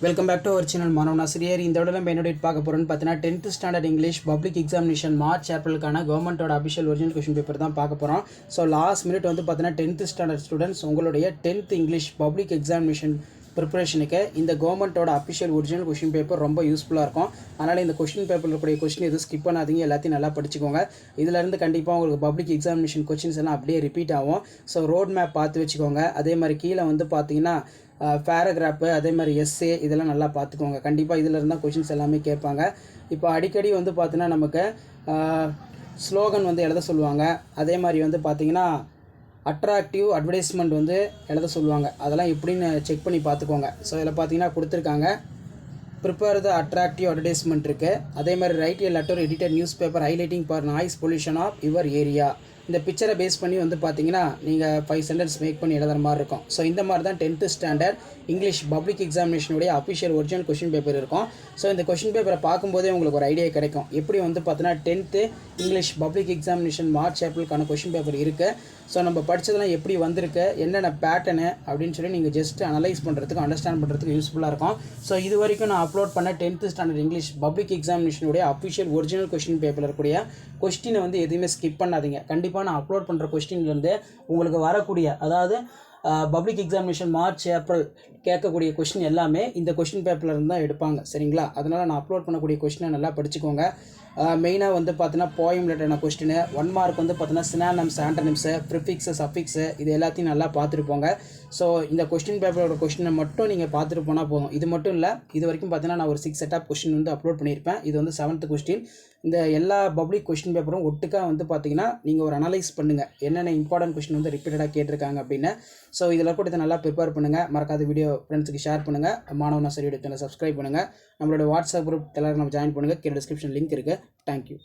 Welcome back to our channel மாணவன் ஆசிரியர். இந்த விட நம்ம என்னோட பார்க்க போகிறோன்னு பார்த்தீங்கன்னா 10th standard English public examination March ஏப்ரலுக்கான கவர்மெண்ட்டோட அபிஷியல் ஒரிஜினல் கொஷின் பேப்பர் தான் பார்க்க போகிறோம். ஸோ லாஸ்ட் மினிட் வந்து பார்த்தீங்கன்னா 10th ஸ்டாண்டர்ட் ஸ்டூடெண்ட்ஸ் உங்களுடைய 10th இங்கிலீஷ் பப்ளிக் எக்ஸாமினேஷன் ப்ரிப்பரேஷனுக்கு இந்த கவர்மெண்ட்டோட அபிஷியல் ஒரிஜினல் கொஷின் பேப்பர் ரொம்ப யூஸ்ஃபுல்லாக இருக்கும். அதனால் இந்த கொஷின் பேப்பரில் இருக்கக்கூடிய கொஷின் எதுவும் ஸ்கிப் பண்ணாதீங்க, எல்லாத்தையும் நல்லா படிச்சுக்கோங்க. இதிலேருந்து கண்டிப்பாக உங்களுக்கு பப்ளிக் எக்ஸாமினேஷன் கொஷின்ஸ் எல்லாம் அப்படியே ரிப்பீட் ஆகும். ஸோ ரோட் மேப் பார்த்து வச்சுக்கோங்க. அதே மாதிரி கீழே வந்து பார்த்தீங்கன்னா பேராகிராஃபு, அதே மாதிரி எஸ்ஏ இதெல்லாம் நல்லா பார்த்துக்கோங்க. கண்டிப்பாக இதில் இருந்தால் கொஷின்ஸ் எல்லாமே கேட்பாங்க. இப்போ அடிக்கடி வந்து பார்த்தீங்கன்னா நமக்கு ஸ்லோகன் வந்து எழுத சொல்லுவாங்க. அதே மாதிரி வந்து பார்த்திங்கன்னா அட்ராக்டிவ் அட்வர்டைஸ்மெண்ட் வந்து எழுத சொல்லுவாங்க. அதெல்லாம் எப்படின்னு செக் பண்ணி பார்த்துக்கோங்க. ஸோ இதில் பார்த்தீங்கன்னா கொடுத்துருக்காங்க, ப்ரிப்பேர் த அட்ராக்டிவ் அட்வர்டைஸ்மெண்ட் இருக்குது. அதே மாதிரி write a letter edited news paper highlighting for noise pollution of your area. இந்த பிக்சரை பேஸ் பண்ணி வந்து பார்த்தீங்கன்னா நீங்கள் 5 சென்டென்ஸ் மேக் பண்ணி எழுதுற மாதிரி இருக்கும். ஸோ இந்த மாதிரி தான் 10th ஸ்டாண்டர்ட் இங்கிலீஷ் பப்ளிக் எக்ஸாமினேஷனுடைய அஃபிஷியல் ஒரிஜினல் கொஷின் பேப்பர் இருக்கும். ஸோ இந்த கொஷின் பேப்பரை பார்க்கும்போதே உங்களுக்கு ஒரு ஐடியா கிடைக்கும் எப்படி வந்து பார்த்தீங்கன்னா 10th English public examination March ஏப்ரலுக்கான கொஷின் பேப்பர் இருக்குது. ஸோ நம்ம படித்ததெல்லாம் எப்படி வந்திருக்கு, என்னென்ன பேட்டர்னு அப்படின்னு சொல்லி நீங்கள் ஜஸ்ட் அனலைஸ் பண்ணுறதுக்கு அண்டர்ஸ்டாண்ட் பண்ணுறதுக்கு யூஸ்ஃபுல்லாக இருக்கும். ஸோ இது வரைக்கும் நான் அப்லோட் பண்ண 10th ஸ்டாண்டர்ட் இங்கிலீஷ் பப்ளிக் எக்ஸாமினேஷனுடைய அஃபிஷியல் ஒரிஜினல் கொஷின் பேப்பரில் இருக்கக்கூடிய கொஸ்டினை வந்து எதுவுமே ஸ்கிப் பண்ணாதீங்க. கண்டிப்பாக நான் அப்லோட் பண்ணுற கொஸ்டின்லேருந்து உங்களுக்கு வரக்கூடிய, அதாவது பப்ளிக் எக்ஸாமினேஷன் மார்ச் ஏப்ரல் கேட்கக்கூடிய கொஸ்டின் எல்லாமே இந்த கொஸ்டின் பேப்பரில் இருந்து தான் எடுப்பாங்க, சரிங்களா? அதனால் நான் அப்லோட் பண்ணக்கூடிய கொஸ்டினை நல்லா படிச்சுக்கோங்க. மெயினாக வந்து பார்த்தீங்கன்னா போயம் ரிலேட்டடான கொஸ்டின், 1 மார்க் வந்து பார்த்தீங்கன்னா சினானிம்ஸ், ஆண்டனிம்ஸு, ப்ரிஃபிக்ஸு, சஃபிக்ஸு இது எல்லாத்தையும் நல்லா பார்த்துட்டு போங்க. ஸோ இந்த கொஸ்டின் பேப்பரோட கொஸ்டினை மட்டும் நீங்கள் பார்த்துட்டு போனால் போதும். இது மட்டும் இல்லை, இது வரைக்கும் பார்த்தீங்கன்னா நான் ஒரு 6 செட் ஆஃப் கொஸ்டின் வந்து அப்லோட் பண்ணியிருப்பேன். இது வந்து 7th கொஸ்டின். இந்த எல்லா பப்ளிக் கொஸ்டின் பேப்பரும் ஒட்டுக்காக வந்து பார்த்தீங்கன்னா நீங்கள் ஒரு அனலைஸ் பண்ணுங்கள், என்னென்ன இம்பார்ட்டன்ட் கொஸ்டின் வந்து ரிப்பீட்டடாக கேட்டிருக்காங்க அப்படின்னு. ஸோ இதில் கூட இதை நல்லா ப்ரிப்பேர் பண்ணுங்கள். மறக்காத வீடியோ ஃப்ரெண்ட்ஸுக்கு ஷேர் பண்ணுங்கள். மாணவன் ஆசிரியர் சேனலை சப்ஸ்கிரைப் பண்ணுங்கள். நம்மளோட வாட்ஸ்அப் குரூப் டெலகிராம் ஜாயின் பண்ணுங்கள். கீழே டிஸ்கிரிப்ஷன் லிங்க் இருக்குது. தேங்க்யூ.